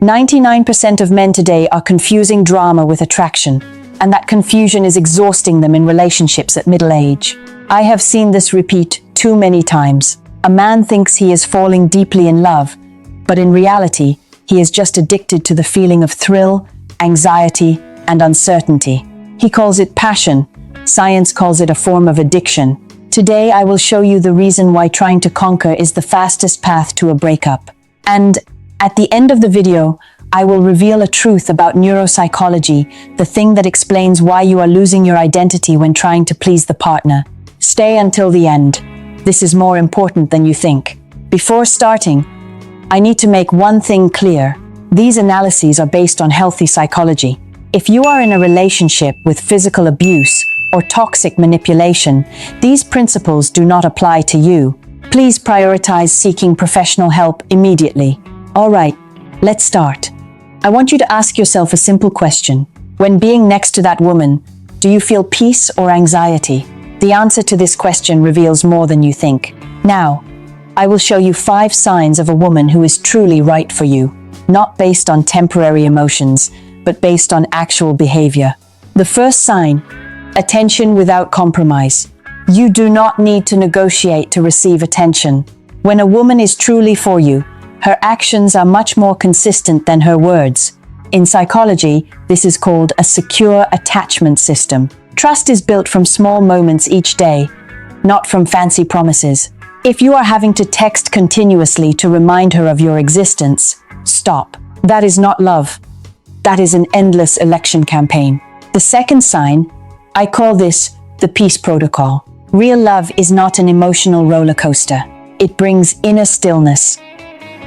99% of men today are confusing drama with attraction, and that confusion is exhausting them in relationships at middle age. I have seen this repeat too many times. A man thinks he is falling deeply in love, but in reality, he is just addicted to the feeling of thrill, anxiety, and uncertainty. He calls it passion. Science calls it a form of addiction. Today, I will show you the reason why trying to conquer is the fastest path to a breakup. And at the end of the video, I will reveal a truth about neuropsychology, the thing that explains why you are losing your identity when trying to please the partner. Stay until the end. This is more important than you think. Before starting, I need to make one thing clear. These analyses are based on healthy psychology. If you are in a relationship with physical abuse or toxic manipulation, these principles do not apply to you. Please prioritize seeking professional help immediately. All right, let's start. I want you to ask yourself a simple question. When being next to that woman, do you feel peace or anxiety? The answer to this question reveals more than you think. Now, I will show you 5 signs of a woman who is truly right for you, not based on temporary emotions, but based on actual behavior. The first sign, attention without compromise. You do not need to negotiate to receive attention. When a woman is truly for you, her actions are much more consistent than her words. In psychology, this is called a secure attachment system. Trust is built from small moments each day, not from fancy promises. If you are having to text continuously to remind her of your existence, stop. That is not love. That is an endless election campaign. The second sign, I call this the peace protocol. Real love is not an emotional roller coaster. It brings inner stillness.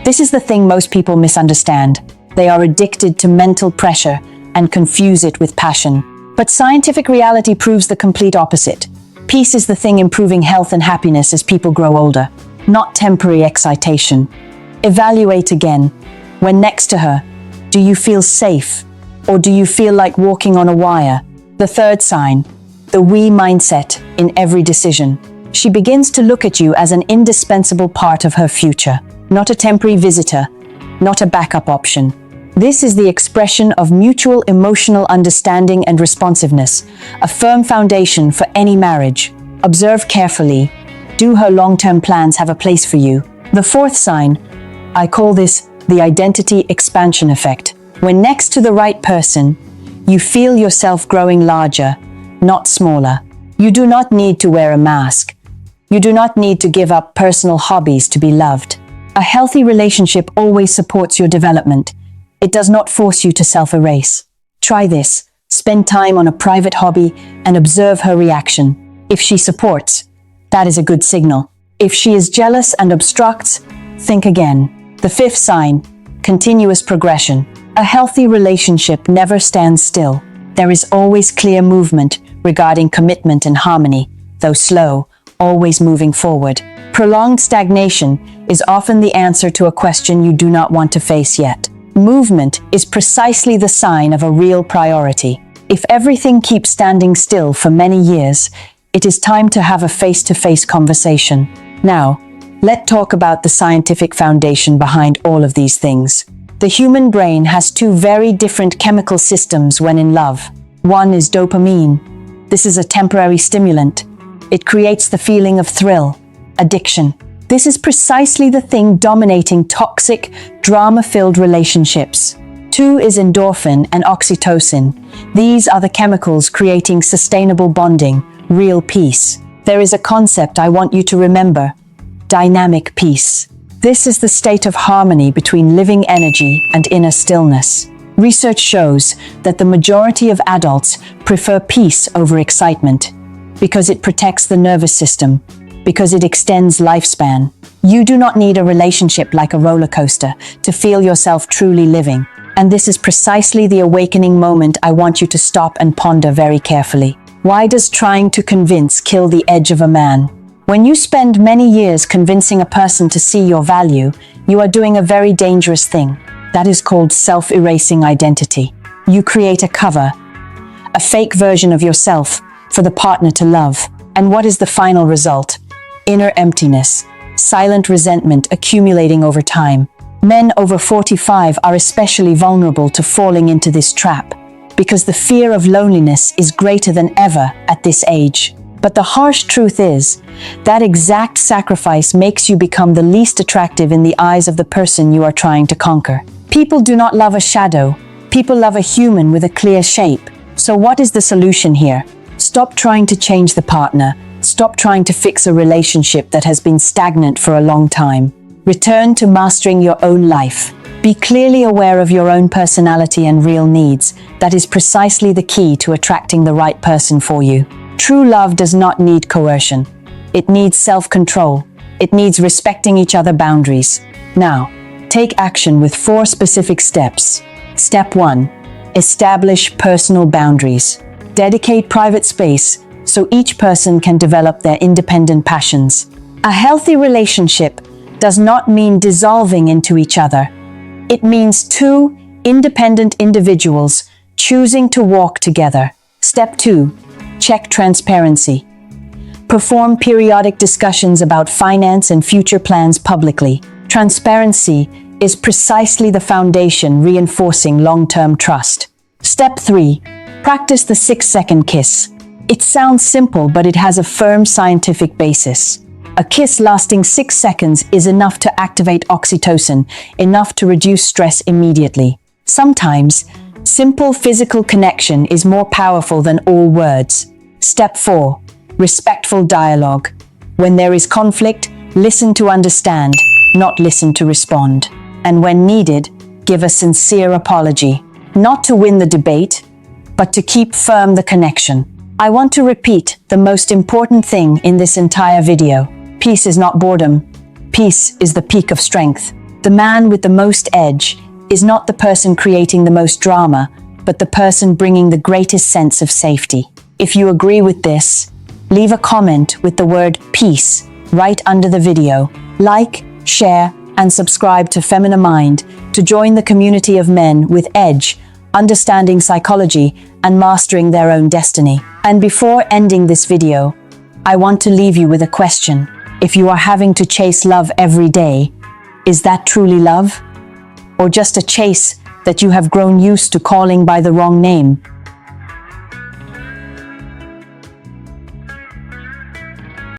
This is the thing most people misunderstand. They are addicted to mental pressure and confuse it with passion. But scientific reality proves the complete opposite. Peace is the thing improving health and happiness as people grow older, not temporary excitation. Evaluate again. When next to her, do you feel safe, or do you feel like walking on a wire? The third sign, the we mindset in every decision. She begins to look at you as an indispensable part of her future, not a temporary visitor, not a backup option. This is the expression of mutual emotional understanding and responsiveness, a firm foundation for any marriage. Observe carefully. Do her long-term plans have a place for you? The fourth sign, I call this the identity expansion effect. When next to the right person, you feel yourself growing larger, not smaller. You do not need to wear a mask. You do not need to give up personal hobbies to be loved. A healthy relationship always supports your development. It does not force you to self-erase. Try this. Spend time on a private hobby and observe her reaction. If she supports, that is a good signal. If she is jealous and obstructs, think again. The fifth sign, continuous progression. A healthy relationship never stands still. There is always clear movement regarding commitment and harmony, though slow, always moving forward. Prolonged stagnation is often the answer to a question you do not want to face yet. Movement is precisely the sign of a real priority. If everything keeps standing still for many years, it is time to have a face-to-face conversation. Now, let's talk about the scientific foundation behind all of these things. The human brain has 2 very different chemical systems when in love. One is dopamine. This is a temporary stimulant. It creates the feeling of thrill, addiction. This is precisely the thing dominating toxic, drama-filled relationships. 2 is endorphin and oxytocin. These are the chemicals creating sustainable bonding, real peace. There is a concept I want you to remember: dynamic peace. This is the state of harmony between living energy and inner stillness. Research shows that the majority of adults prefer peace over excitement because it protects the nervous system, because it extends lifespan. You do not need a relationship like a roller coaster to feel yourself truly living. And this is precisely the awakening moment I want you to stop and ponder very carefully. Why does trying to convince kill the edge of a man? When you spend many years convincing a person to see your value, you are doing a very dangerous thing. That is called self-erasing identity. You create a cover, a fake version of yourself for the partner to love. And what is the final result? Inner emptiness, silent resentment accumulating over time. Men over 45 are especially vulnerable to falling into this trap because the fear of loneliness is greater than ever at this age. But the harsh truth is, that exact sacrifice makes you become the least attractive in the eyes of the person you are trying to conquer. People do not love a shadow. People love a human with a clear shape. So what is the solution here? Stop trying to change the partner. Stop trying to fix a relationship that has been stagnant for a long time. Return to mastering your own life. Be clearly aware of your own personality and real needs. That is precisely the key to attracting the right person for you. True love does not need coercion. It needs self-control. It needs respecting each other's boundaries. Now, take action with 4 specific steps. Step 1. Establish personal boundaries. Dedicate private space so each person can develop their independent passions. A healthy relationship does not mean dissolving into each other. It means 2 independent individuals choosing to walk together. Step 2. Check transparency. Perform periodic discussions about finance and future plans publicly. Transparency is precisely the foundation reinforcing long-term trust. Step 3. Practice the 6-second kiss. It sounds simple, but it has a firm scientific basis. A kiss lasting 6 seconds is enough to activate oxytocin, enough to reduce stress immediately. Sometimes, simple physical connection is more powerful than all words. Step 4. Respectful dialogue. When there is conflict, listen to understand, not listen to respond. And when needed, give a sincere apology. Not to win the debate, but to keep firm the connection. I want to repeat the most important thing in this entire video. Peace is not boredom. Peace is the peak of strength. The man with the most edge is not the person creating the most drama, but the person bringing the greatest sense of safety. If you agree with this, leave a comment with the word peace right under the video. Like, share, and subscribe to Femina Mind to join the community of men with edge, understanding psychology, and mastering their own destiny. And before ending this video, I want to leave you with a question. If you are having to chase love every day, is that truly love? Or just a chase that you have grown used to calling by the wrong name?